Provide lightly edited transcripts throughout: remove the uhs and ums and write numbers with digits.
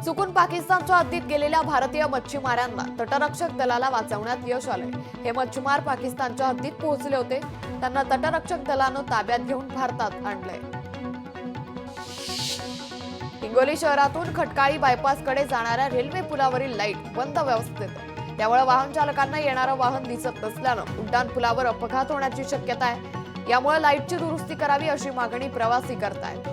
चुकून पाकिस्तानच्या हद्दीत गेलेल्या भारतीय मच्छीमारांना तटरक्षक दलाला वाचवण्यात यश आलंय। हे मच्छीमार पाकिस्तानच्या हद्दीत पोहोचले होते। त्यांना तटरक्षक दलानं ताब्यात घेऊन भारतात आणलंय। हिंगोली शहरातून खटकाळी बायपासकडे जाणाऱ्या रेल्वे पुलावरील लाईट बंद अवस्थेत आहे। त्यामुळे वाहन चालकांना येणारं वाहन दिसत नसल्यानं उड्डाण पुलावर अपघात होण्याची शक्यता आहे। यामुळे लाईटची दुरुस्ती करावी अशी मागणी प्रवासी करतायत।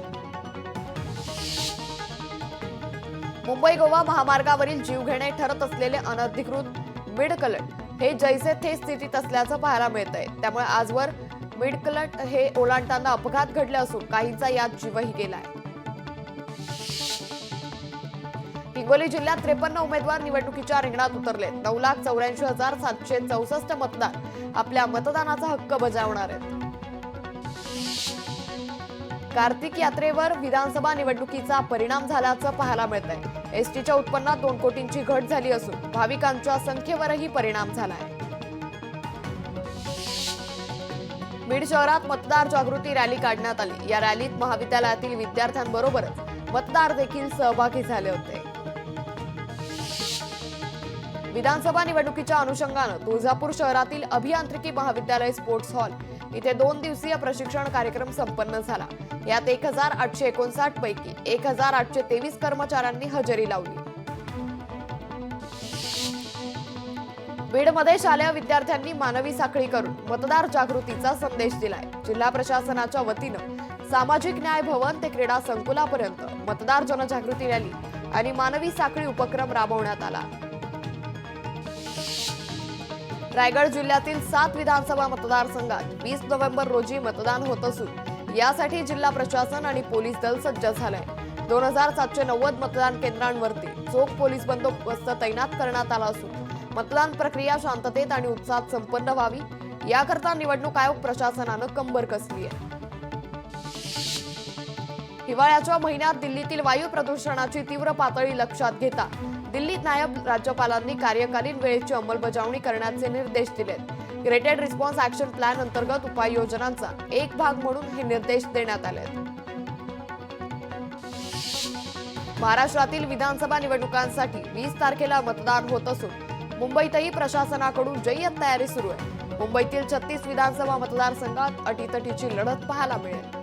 मुंबई गोवा महामार्गावरील जीवघेणे ठरत असलेले अनधिकृत मिडकलट हे जैसे थे स्थितीत असल्याचं पाहायला मिळतंय। त्यामुळे आजवर मिडकलट हे ओलांडताना अपघात घडले असून काहींचा यात जीवही गेलाय। हिंगोली जिल्ह्यात 53 उमेदवार निवडणुकीच्या रिंगणात उतरले। 9,84,764 मतदार आपल्या मतदानाचा हक्क बजावणार आहेत। कार्तिक यात्रेवर विधानसभा निवडणुकीचा परिणाम झाल्याचं पाहायला मिळतंय। एसटीच्या उत्पन्नात 2 कोटींची घट झाली असून भाविकांच्या संख्येवरही परिणाम झालाय। बीड शहरात मतदार जागृती रॅली काढण्यात आली। या रॅलीत महाविद्यालयातील विद्यार्थ्यांबरोबरच मतदार देखील सहभागी झाले होते। विधानसभा निवडणुकीच्या अनुषंगानं तुळजापूर शहरातील अभियांत्रिकी महाविद्यालय स्पोर्ट्स हॉल इथे 2 दिवसीय प्रशिक्षण कार्यक्रम संपन्न झाला। यात 1,859 पैकी 1,823 कर्मचाऱ्यांनी हजेरी लावली। बीडमध्ये शालेय विद्यार्थ्यांनी मानवी साखळी करून मतदार जागृतीचा संदेश दिलाय। जिल्हा प्रशासनाच्या वतीनं सामाजिक न्याय भवन ते क्रीडा संकुलापर्यंत मतदार जनजागृती रॅली आणि मानवी साखळी उपक्रम राबवण्यात आला। रायगड जिल्ह्यातील 7 विधानसभा मतदारसंघात 20 नोव्हेंबर रोजी मतदान होत असून यासाठी जिल्हा प्रशासन आणि पोलीस दल सज्ज झालंय। 2,790 मतदान केंद्रांवरती चोख पोलीस बंदोबस्त तैनात करण्यात आला असून मतदान प्रक्रिया शांततेत आणि उत्साहात संपन्न व्हावी याकरता निवडणूक आयोग प्रशासनानं कंबर कसली आहे। हिवाळ्याच्या महिन्यात दिल्लीतील वायू प्रदूषणाची तीव्र पातळी लक्षात घेता दिल्लीत नायब राज्यपालांनी कार्यकालीन वेळेची अंमलबजावणी करण्याचे निर्देश दिलेत। ग्रेटेड रिस्पॉन्स ऍक्शन प्लॅन अंतर्गत उपाययोजनांचा एक भाग म्हणून हे निर्देश देण्यात आलेत। महाराष्ट्रातील विधानसभा निवडणुकांसाठी 20 तारखेला मतदान होत असून मुंबईतही प्रशासनाकडून जय्यत तयारी सुरू आहे। मुंबईतील 36 विधानसभा मतदारसंघात अटीतटीची लढत पाहायला मिळेल।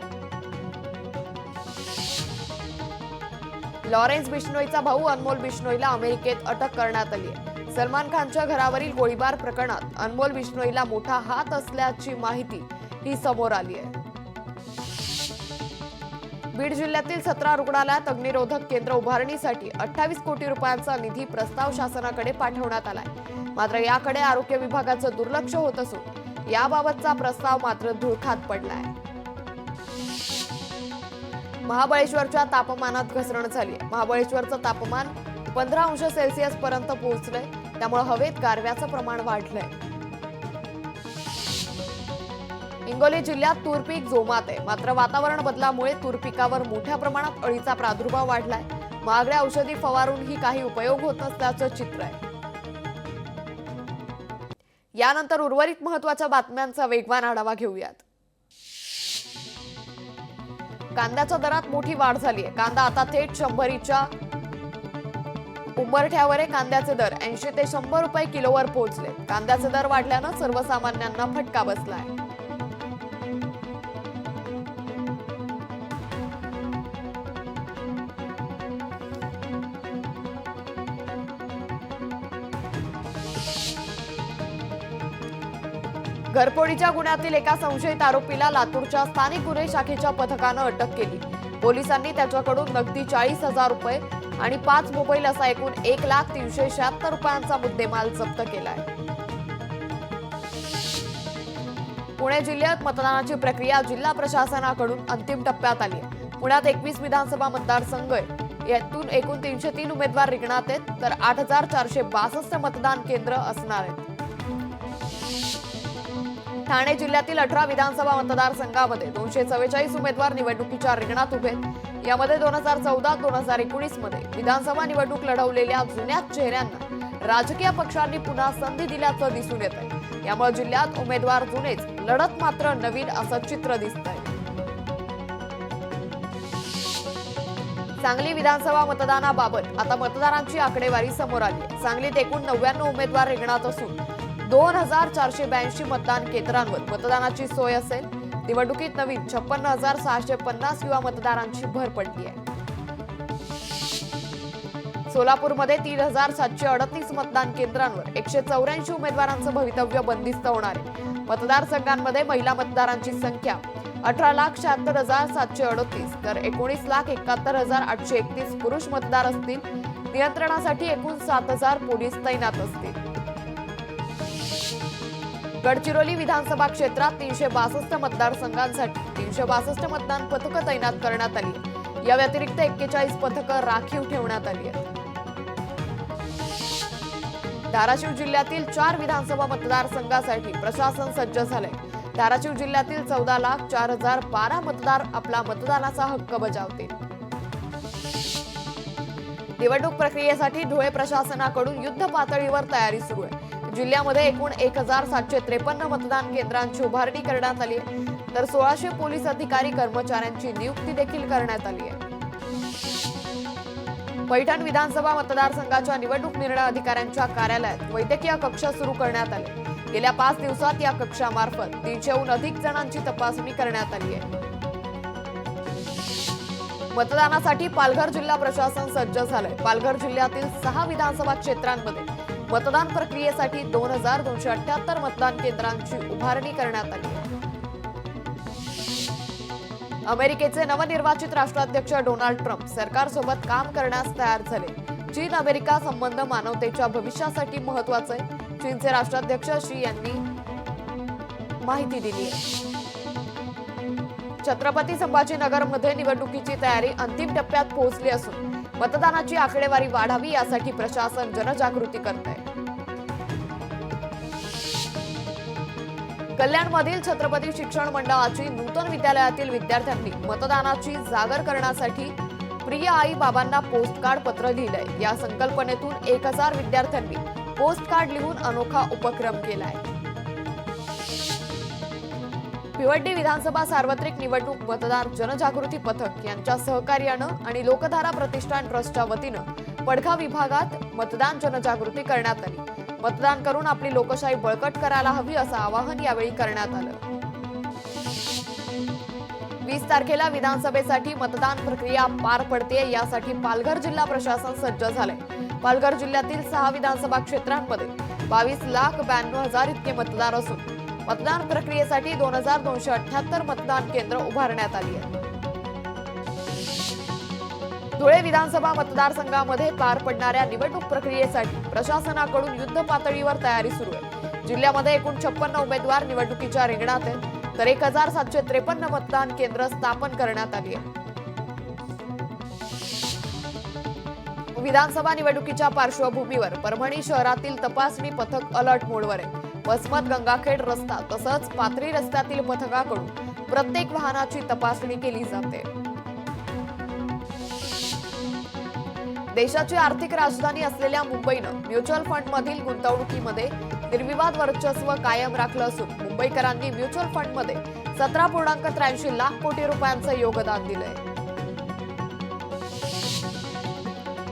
लॉरेन्स बिश्नोईचा भाऊ अनमोल बिश्नोईला अमेरिकेत अटक करण्यात आली आहे। सलमान खानच्या घरावरील गोळीबार प्रकरणात अनमोल बिश्नोईला मोठा हात असल्याची माहिती ही समोर आली आहे। बीड जिल्ह्यातील 17 रुग्णालयात अग्निरोधक केंद्र उभारणीसाठी 28 कोटी रुपयांचा निधी प्रस्ताव शासनाकडे पाठवण्यात आलाय। मात्र याकडे आरोग्य विभागाचं दुर्लक्ष होत असून याबाबतचा प्रस्ताव मात्र धुळखात पडलाय। महाबळेश्वरच्या तापमानात घसरण झाली आहे। महाबळेश्वरचं तापमान 15 अंश सेल्सिअस पर्यंत पोहोचलंय। त्यामुळे हवेत गारव्याचं प्रमाण वाढलंय। हिंगोली जिल्ह्यात तूर पीक जोमात आहे। मात्र वातावरण बदलामुळे तूर पिकावर मोठ्या प्रमाणात अळीचा प्रादुर्भाव वाढलाय। महागड्या औषधी फवारूनही काही उपयोग होत नसल्याचं चित्र आहे। यानंतर उर्वरित महत्त्वाच्या बातम्यांचा वेगवान आढावा घेऊयात। कांद्याच्या दरात मोठी वाढ झाली आहे। कांदा आता थेट 100च्या उंबरठ्यावर आहे। कांद्याचे दर 80 ते 100 रुपये किलोवर पोहोचले। कांद्याचे दर वाढल्यानं सर्वसामान्यांना फटका बसलाय। घरफोडीच्या गुन्ह्यातील एका संशयित आरोपीला लातूरच्या स्थानिक गुन्हे शाखेच्या पथकानं अटक केली। पोलिसांनी त्याच्याकडून नगदी 40,000 रुपये आणि 5 मोबाईल असा एकूण 1,376 रुपयांचा मुद्देमाल जप्त केलाय। पुणे जिल्ह्यात मतदानाची प्रक्रिया जिल्हा प्रशासनाकडून अंतिम टप्प्यात आली आहे। पुण्यात 21 विधानसभा मतदारसंघ यातून एकूण 303 उमेदवार रिंगणात आहेत तर 8,462 मतदान केंद्र असणार आहेत। ठाणे जिल्ह्यातील 18 विधानसभा मतदारसंघामध्ये 244 उमेदवार निवडणुकीच्या रिंगणात उभे आहेत। यामध्ये 2014-2019 मध्ये विधानसभा निवडणूक लढवलेल्या जुन्या चेहऱ्यांना राजकीय पक्षांनी पुन्हा संधी दिल्याचं दिसून येत आहे। यामुळे जिल्ह्यात उमेदवार जुनेच, लढत मात्र नवीन असं चित्र दिसतंय। सांगली विधानसभा मतदानाबाबत आता मतदारांची आकडेवारी समोर आली आहे. सांगलीत एकूण 99 उमेदवार रिंगणात असून 2482 मतदान केंद्रांवर मतदानाची सोय असेल. निवडणुकीत नवीन 56,650 युवा मतदारांची भर पडली आहे. सोलापूरमध्ये 3,738 मतदान केंद्रांवर 184 उमेदवारांचं भवितव्य बंदिस्त होणार आहे. मतदारसंघांमध्ये महिला मतदारांची संख्या 18,76,738 तर 19,71,831 पुरुष मतदार असतील. नियंत्रणासाठी एकूण 7,000 पोलीस तैनात असतील. गडचिरोली विधानसभा क्षेत्रात 362 मतदारसंघांसाठी 362 मतदान पथकं तैनात करण्यात आली. या व्यतिरिक्त 41 पथकं राखीव ठेवण्यात आली आहेत. धाराशिव जिल्ह्यातील 4 विधानसभा मतदारसंघासाठी प्रशासन सज्ज झालंय. धाराशिव जिल्ह्यातील 14,04,012 मतदार आपला मतदानाचा हक्क बजावतील. निवडणूक प्रक्रियेसाठी धुळे प्रशासनाकडून युद्ध पातळीवर तयारी सुरू आहे. जिल्ह्यामध्ये एकूण 1,753 मतदान केंद्रांची उभारणी करण्यात आली आहे, तर 1600 पोलीस अधिकारी कर्मचाऱ्यांची नियुक्ती देखील करण्यात आली आहे. पैठण विधानसभा मतदारसंघाच्या निवडणूक निर्णय अधिकाऱ्यांच्या कार्यालयात वैद्यकीय कक्ष सुरू करण्यात आले. गेल्या 5 दिवसात या कक्षामार्फत 300हून अधिक जणांची तपासणी करण्यात आली आहे. मतदानासाठी पालघर जिल्हा प्रशासन सज्ज झालंय. पालघर जिल्ह्यातील 6 विधानसभा क्षेत्रांमध्ये मतदान प्रक्रियेसाठी 2,278 मतदान केंद्रांची उभारणी करण्यात आली आहे. अमेरिकेचे नवनिर्वाचित राष्ट्राध्यक्ष डोनाल्ड ट्रम्प सरकारसोबत काम करण्यास तयार झाले. चीन अमेरिका संबंध मानवतेच्या भविष्यासाठी महत्वाचे आहे, चीनचे राष्ट्राध्यक्ष शी यांनी माहिती दिली आहे. छत्रपती संभाजीनगरमध्ये निवडणुकीची तयारी अंतिम टप्प्यात पोहोचली असून मतदानाची आकडेवारी वाढावी यासाठी प्रशासन जनजागृती करत आहे. कल्याणमधील छत्रपती शिक्षण मंडळाची नूतन विद्यालयातील विद्यार्थ्यांनी मतदानाची जागर करण्यासाठी प्रिय आई बाबांना पोस्टकार्ड पत्र लिहिलंय. या संकल्पनेतून 1000 विद्यार्थ्यांनी पोस्टकार्ड लिहून अनोखा उपक्रम केलाय. भिवंडी विधानसभा सार्वत्रिक निवडणूक मतदार जनजागृती पथक यांच्या सहकार्यानं आणि लोकधारा प्रतिष्ठान ट्रस्टच्या वतीनं पडघा विभागात मतदान जनजागृती करण्यात आली. मतदान करून आपली लोकशाही बळकट करायला हवी असं आवाहन यावेळी करण्यात आलं. 20 तारखेला विधानसभेसाठी मतदान प्रक्रिया पार पडते, यासाठी पालघर जिल्हा प्रशासन सज्ज झालंय. पालघर जिल्ह्यातील 6 विधानसभा क्षेत्रांमध्ये 22,92,000 इतके मतदार असून मतदान प्रक्रियेसाठी 2,278 मतदान केंद्र उभारण्यात आली आहेत. धुळे विधानसभा मतदारसंघामध्ये पार पडणाऱ्या निवडणूक प्रक्रियेसाठी प्रशासनाकडून युद्ध पातळीवर तयारी सुरू आहे. जिल्ह्यामध्ये एकूण 56 उमेदवार निवडणुकीच्या रिंगणात आहेत, तर 1,753 मतदान केंद्र स्थापन करण्यात आली आहेत. विधानसभा निवडणुकीच्या पार्श्वभूमीवर परभणी शहरातील तपासणी पथक अलर्ट मोडवर आहे. वसमत गंगाखेड रस्ता तसंच पाथरी रस्त्यातील पथकाकडून प्रत्येक वाहनाची तपासणी केली जाते. देशाची आर्थिक राजधानी असलेल्या मुंबईनं म्युच्युअल फंडमधील गुंतवणुकीमध्ये निर्विवाद वर्चस्व कायम राखलं असून मुंबईकरांनी म्युच्युअल फंडमध्ये 17.83 लाख कोटी रुपयांचं योगदान दिलंय.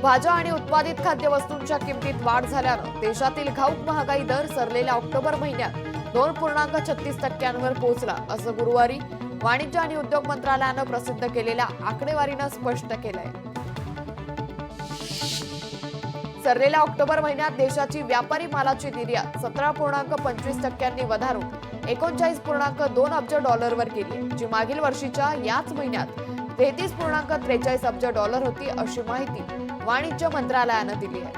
भाज्या आणि उत्पादित खाद्यवस्तूंच्या किमतीत वाढ झाल्यानं देशातील घाऊक महागाई दर सरलेल्या ऑक्टोबर महिन्यात 2.36% पोहोचला असं गुरुवारी वाणिज्य आणि उद्योग मंत्रालयानं प्रसिद्ध केलेल्या आकडेवारीनं स्पष्ट केलंय. सरलेल्या ऑक्टोबर महिन्यात देशाची व्यापारी मालाची निर्यात 17.25% वधारून 39.2 अब्ज डॉलरवर गेली, जी मागील वर्षीच्या याच महिन्यात 33.43 अब्ज डॉलर होती अशी माहिती वाणिज्य मंत्रालयानं दिली आहे.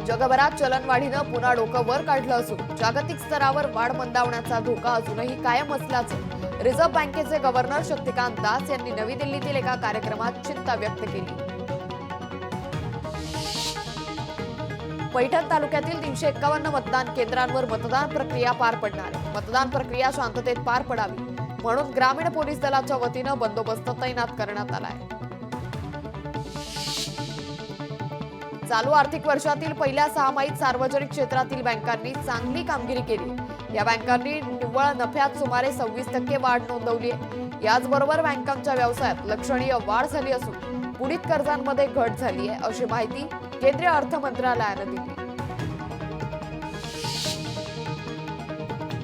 जगभरात चलनवाढीनं पुन्हा डोकं वर काढलं असून जागतिक स्तरावर वाढ मंदावण्याचा धोका अजूनही कायम असल्याचं रिझर्व्ह बँकेचे गव्हर्नर शक्तिकांत दास यांनी नवी दिल्लीतील एका कार्यक्रमात चिंता व्यक्त केली. पैठण तालुक्यातील 351 मतदान केंद्रांवर मतदान प्रक्रिया पार पडणार आहे. मतदान प्रक्रिया शांततेत पार पडावी म्हणून ग्रामीण पोलीस दलाच्या वतीनं बंदोबस्त तैनात करण्यात आला आहे. चालू आर्थिक वर्षातील पहिल्या 6 महिन्यात सार्वजनिक क्षेत्रातील बँकांनी चांगली कामगिरी केली. या बँकांनी निव्वळ नफ्यात सुमारे 26% वाढ नोंदवली आहे। याचबरोबर बँकांच्या व्यवसायात लक्षणीय वाढ झाली असून बुडीत कर्जांमध्ये घट झाली आहे, अशी माहिती केंद्रीय अर्थ मंत्रालयाने दिली।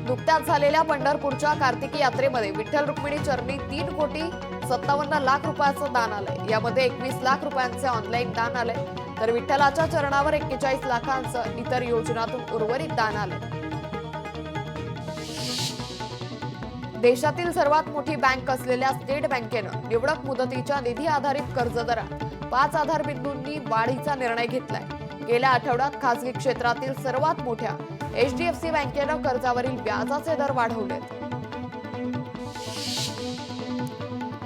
नुकत्याच झालेल्या पंढरपूरच्या कार्तिकी यात्रेमध्ये विठ्ठल रुक्मिणी चरणी 3,57,00,000 रुपयाचं दान आलंय। यामध्ये 21 लाख रुपयांचे ऑनलाईन दान आले, तर विठ्ठलाच्या चरणावर 41 लाखांचं इतर योजनातून उर्वरित दान आले। देशातील सर्वात मोठी बँक असलेल्या स्टेट बँकेनं निवडक मुदतीच्या निधी आधारित कर्ज दरात 5 आधारबिंदूंनी वाढीचा निर्णय घेतलाय। गेल्या आठवड्यात खासगी क्षेत्रातील सर्वात मोठ्या HDFC बँकेनं कर्जावरील व्याजाचे दर वाढवलेत।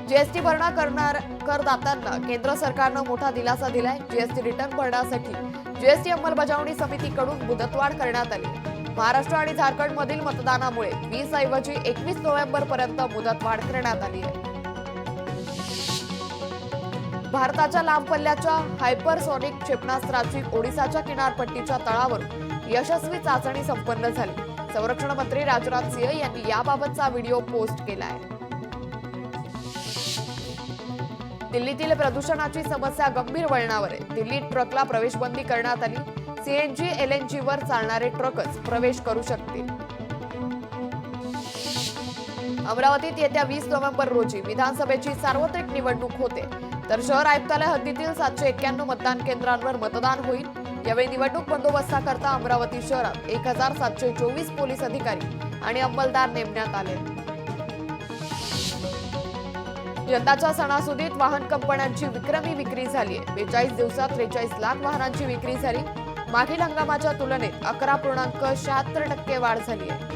जीएसटी भरणा करदात्यांना केंद्र सरकारनं मोठा दिलासा दिलाय। जीएसटी रिटर्न भरण्यासाठी जीएसटी अंमलबजावणी समितीकडून मुदतवाढ करण्यात आली। महाराष्ट्र आणि झारखंडमधील मतदानामुळे 20 ऐवजी 21 नोव्हेंबर पर्यंत मुदतवाढ करण्यात आली आहे। भारताच्या लांब पल्ल्याच्या हायपरसॉनिक क्षेपणास्त्राची ओडिसाच्या किनारपट्टीच्या तळावरून यशस्वी चाचणी संपन्न झाली। संरक्षण मंत्री राजनाथ सिंह यांनी याबाबतचा व्हिडिओ पोस्ट केला आहे। दिल्लीतील प्रदूषणाची समस्या गंभीर वळणावर आहे। दिल्लीत ट्रकला प्रवेशबंदी करण्यात आली। CNG LNG वर चालणारे ट्रकच प्रवेश करू शकतील। अमरावतीत येत्या 20 नोव्हेंबर रोजी विधानसभेची सार्वत्रिक निवडणूक होते, तर शहर आयुक्तालय हद्दीतील 791 मतदान केंद्रांवर मतदान होईल। यावेळी निवडणूक बंदोबस्ताकरता अमरावती शहरात 1724 पोलीस अधिकारी आणि अंमलदार नेमण्यात आले। यंदाच्या सणासुदीत वाहन कंपन्यांची विक्रमी विक्री झाली आहे। 42 दिवसात 43 लाख वाहनांची विक्री झाली। मागील हंगामाच्या तुलनेत 11.76% वाढ झाली आहे।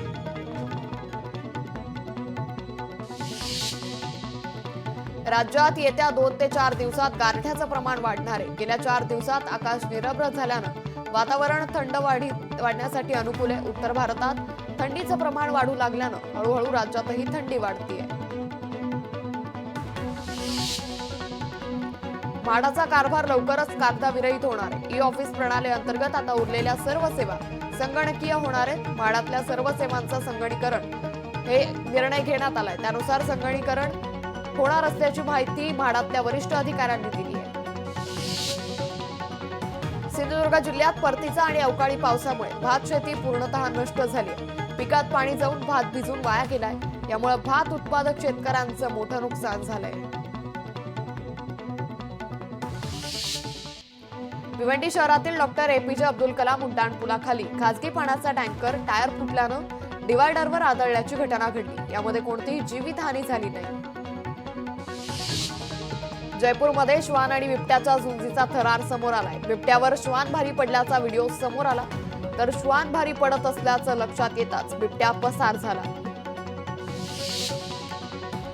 राज्यात येत्या 2 ते 4 दिवसात गारठ्याचं प्रमाण वाढणार आहे। गेल्या 4 दिवसात आकाश निरभ्र झाल्यानं वातावरण थंड वाढण्यासाठी अनुकूल आहे। उत्तर भारतात थंडीचं प्रमाण वाढू लागल्यानं हळूहळू राज्यातही थंडी वाढतीये। म्हाडाचा कारभार लवकरच कागदाविरहित होणार आहे। ई-ऑफिस प्रणाली अंतर्गत आता उरलेल्या सर्व सेवा संगणकीय होणार आहेत। म्हाडातल्या सर्व सेवांचं संगणकीकरण हे निर्णय घेण्यात आलाय। त्यानुसार संगणकीकरण होणार असल्याची माहिती म्हाडातल्या वरिष्ठ अधिकाऱ्यांनी दिली आहे। सिंधुदुर्ग जिल्ह्यात परतीचा आणि अवकाळी पावसामुळे भात शेती पूर्णतः नष्ट झाली आहे। पिकात पाणी जाऊन भात भिजून वाया गेलाय। यामुळे भात उत्पादक शेतकऱ्यांचं मोठं नुकसान झालंय। भिवंडी शहरातील डॉक्टर APJ अब्दुल कलाम उड्डाणपुलाखाली खासगी पाण्याचा टँकर टायर फुटल्यानं डिव्हायडरवर आदळल्याची घटना घडली। यामध्ये कोणतीही जीवितहानी झाली नाही। जयपूरमध्ये श्वान आणि बिबट्याच्या झुंजीचा थरार समोर आलाय। बिबट्यावर श्वान भारी पडल्याचा व्हिडिओ समोर आला, तर श्वान भारी पडत असल्याचं लक्षात येताच बिबट्या पसार झाला।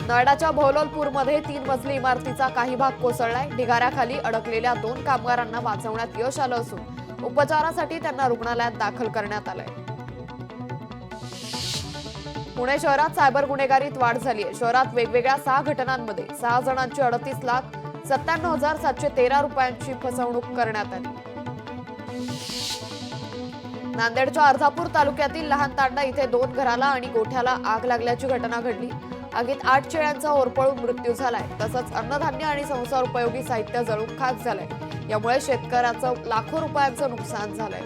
नोएडाच्या भौलोलपूरमध्ये 3 मजली इमारतीचा काही भाग कोसळलाय। ढिगाऱ्याखाली अडकलेल्या 2 कामगारांना वाचवण्यात यश आलं असून उपचारासाठी त्यांना रुग्णालयात दाखल करण्यात आलंय। पुणे शहरात सायबर गुन्हेगारीत वाढ झाली आहे। शहरात वेगवेगळ्या 6 घटनांमध्ये 6 जणांची 38,97,713 रुपयांची फसवणूक करण्यात आली। नांदेडच्या अर्धापूर तालुक्यातील लहान तांडा इथे 2 घराला आणि गोठ्याला आग लागल्याची घटना घडली। आगीत 8 शेळ्यांचा होरपळून मृत्यू झालाय, तसंच अन्नधान्य आणि संसार उपयोगी साहित्य जळून खाक झालंय। यामुळे शेतकऱ्याचं लाखो रुपयांचं नुकसान झालंय।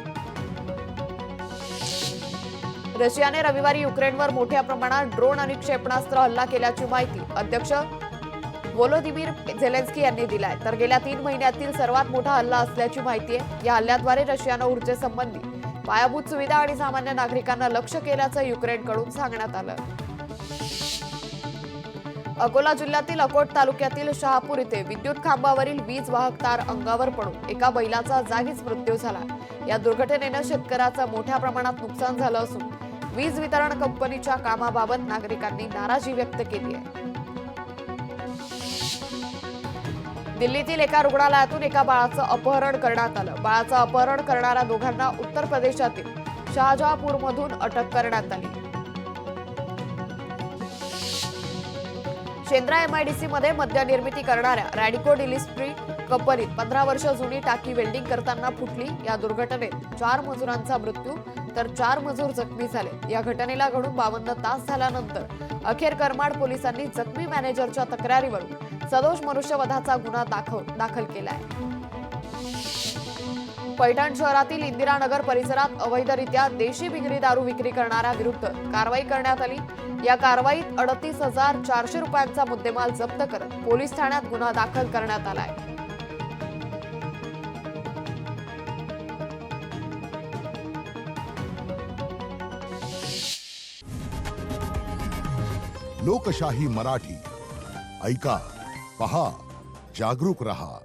रशियाने रविवारी युक्रेनवर मोठ्या प्रमाणात ड्रोन आणि क्षेपणास्त्र हल्ला केल्याची माहिती अध्यक्ष व्होलोदिमीर झेलेन्स्की यांनी दिलाय, तर गेल्या 3 महिन्यातील सर्वात मोठा हल्ला असल्याची माहिती आहे। या हल्ल्याद्वारे रशियानं ऊर्जेसंबंधी पायाभूत सुविधा आणि सामान्य नागरिकांना लक्ष्य केल्याचं युक्रेनकडून सांगण्यात आलं। अकोला जिल्ह्यातील अकोट तालुक्यातील शहापूर इथे विद्युत खांबावरील वीज वाहक तार अंगावर पडून एका बैलाचा जागीच मृत्यू झाला। या दुर्घटनेनं शेतकऱ्याचं मोठ्या प्रमाणात नुकसान झालं असून वीज वितरण कंपनीच्या कामाबाबत नागरिकांनी नाराजी व्यक्त केली आहे। दिल्लीतील एका रुग्णालयातून एका बाळाचं अपहरण करण्यात आलं। बाळाचं अपहरण करणाऱ्या दोघांना उत्तर प्रदेशातील शहाजहांपूरमधून अटक करण्यात आली। शेंद्रा MIDC मध्ये मद्य निर्मिती करणाऱ्या रॅडिको डिस्टिलरी कंपनीत 15 वर्ष जुनी टाकी वेल्डिंग करताना फुटली। या दुर्घटनेत 4 मजुरांचा मृत्यू तर 4 मजूर जखमी झाले। या घटनेला घडून 52 तास झाल्यानंतर अखेर करमाड पोलिसांनी जखमी मॅनेजरच्या तक्रारीवरून सदोष मनुष्यवधाचा गुन्हा दाखल केलाय। पैठण शहरातील इंदिरानगर परिसरात अवैधरित्या देशी बिगरी दारू विक्री करणाऱ्या विरुद्ध कारवाई करण्यात आली। या कारवाईत 38,400 रुपयांचा मुद्देमाल जप्त करत पोलीस ठाण्यात गुन्हा दाखल करण्यात आलाय। लोकशाही मराठी ऐका, पहा, जागरूक रहा।